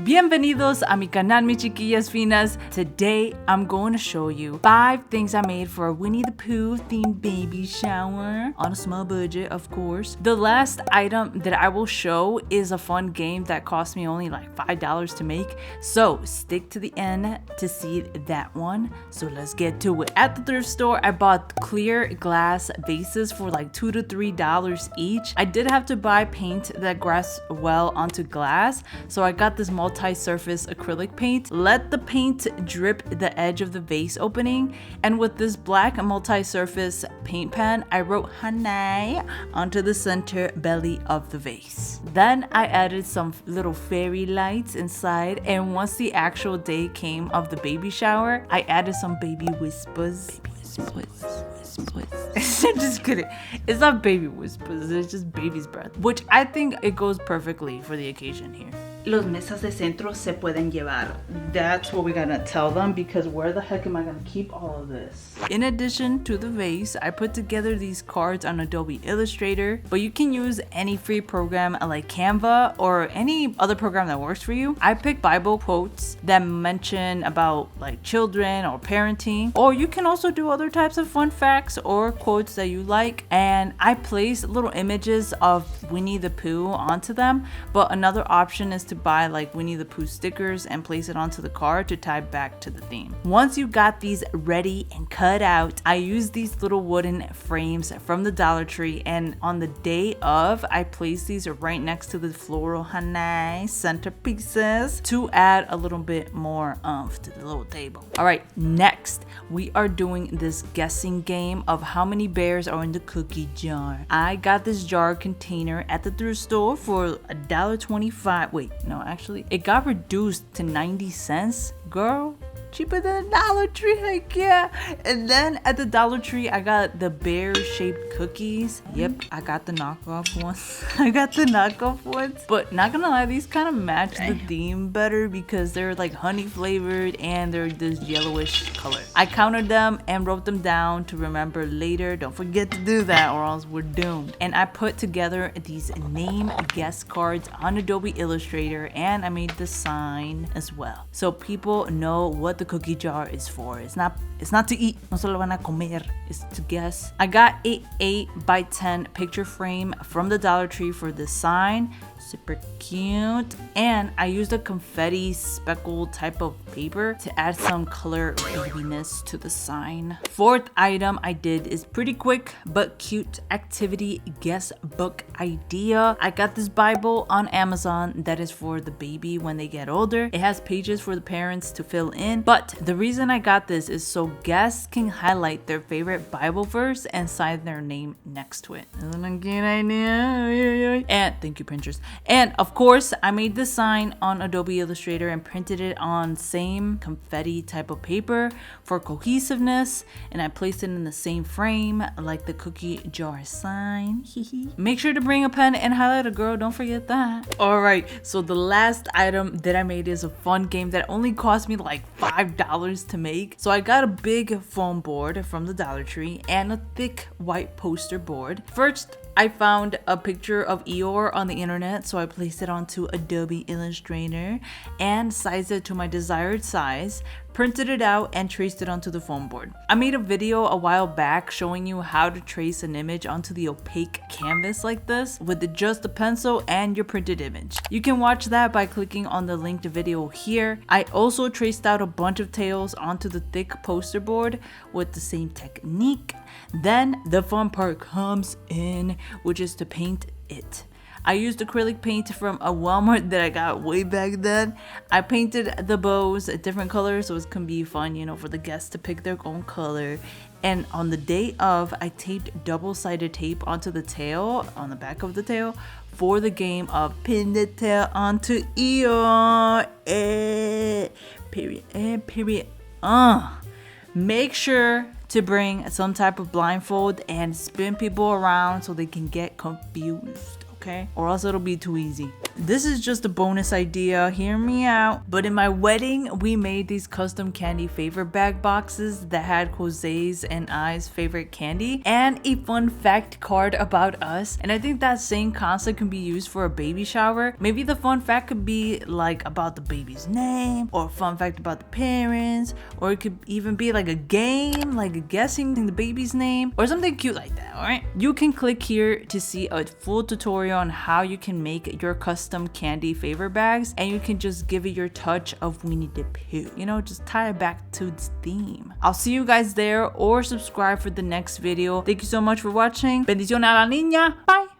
Bienvenidos a mi canal, mis chiquillas finas. Today, I'm going to show you 5 things I made for a Winnie the Pooh themed baby shower on a small budget, of course. The last item that I will show is a fun game that cost me only like $5 to make. So stick to the end to see that one. So let's get to it. At the thrift store, I bought clear glass vases for like $2 to $3 each. I did have to buy paint that grasps well onto glass, so I got this multi-surface acrylic paint. Let the paint drip the edge of the vase opening, and with this black multi-surface paint pen, I wrote Hanai onto the center belly of the vase. Then I added some little fairy lights inside, and once the actual day came of the baby shower, I added some baby whispers. I'm just kidding. It's not baby whispers, it's just baby's breath, which I think it goes perfectly for the occasion here. Los mesas de centro se pueden llevar. That's what we're gonna tell them, because where the heck am I gonna keep all of this? In addition to the vase, I put together these cards on Adobe Illustrator, but you can use any free program like Canva or any other program that works for you. I picked Bible quotes that mention about like children or parenting, or you can also do other types of fun facts or quotes that you like, and I placed little images of Winnie the Pooh onto them. But another option is to buy like Winnie the Pooh stickers and place it onto the card to tie back to the theme. Once you got these ready and cut out, I used these little wooden frames from the Dollar Tree, and on the day of, I placed these right next to the floral Hanai centerpieces to add a little bit more oomph to the little table. All right, next we are doing this guessing game of how many bears are in the cookie jar. I got this jar container at the thrift store for $1.25. Wait, no, actually, it got reduced to 90 cents. Girl, cheaper than a Dollar Tree, heck yeah. And then at the Dollar Tree, I got the bear-shaped cookies. Yep, I got the knockoff ones. But not gonna lie, these kind of match the theme better because they're like honey flavored and they're this yellowish color. I counted them and wrote them down to remember later. Don't forget to do that or else we're doomed. And I put together these name guess cards on Adobe Illustrator, and I made the sign as well, so people know what the cookie jar is for. It's not to eat, no se lo van a comer, it's to guess. I got a 8x10 picture frame from the Dollar Tree for this sign. Super cute. And I used a confetti speckle type of paper to add some color baby-ness to the sign. Fourth item I did is pretty quick but cute activity guess book idea. I got this Bible on Amazon that is for the baby when they get older. It has pages for the parents to fill in, but the reason I got this is so guests can highlight their favorite Bible verse and sign their name next to it. Isn't that a good idea? And thank you, printers. And of course, I made this sign on Adobe Illustrator and printed it on same confetti type of paper for cohesiveness, and I placed it in the same frame like the cookie jar sign. Make sure to bring a pen and highlighter, girl, don't forget that. All right, so the last item that I made is a fun game that only cost me like $5 to make. So I got a big foam board from the Dollar Tree and a thick white poster board. First, I found a picture of Eeyore on the internet, so I placed it onto Adobe Illustrator and sized it to my desired size, printed it out, and traced it onto the foam board. I made a video a while back showing you how to trace an image onto the opaque canvas like this with just a pencil and your printed image. You can watch that by clicking on the linked video here. I also traced out a bunch of tails onto the thick poster board with the same technique. Then the fun part comes in, which is to paint it. I used acrylic paint from a Walmart that I got way back then. I painted the bows a different colors so it can be fun, you know, for the guests to pick their own color. And on the day of, I taped double-sided tape onto the tail, on the back of the tail, for the game of pin the tail onto Eeyore. Period. Make sure to bring some type of blindfold and spin people around so they can get confused. okay? Or else it'll be too easy. This is just a bonus idea, hear me out. But in my wedding, we made these custom candy favorite bag boxes that had Jose's and I's favorite candy and a fun fact card about us. And I think that same concept can be used for a baby shower. Maybe the fun fact could be like about the baby's name, or a fun fact about the parents, or it could even be like a game, like guessing the baby's name, or something cute like that, alright? You can click here to see a full tutorial on how you can make your custom candy favorite bags, and you can just give it your touch of Winnie the Pooh, you know, just tie it back to its theme. I'll see you guys there, or subscribe for the next video. Thank you so much for watching. Bendición a la niña. Bye.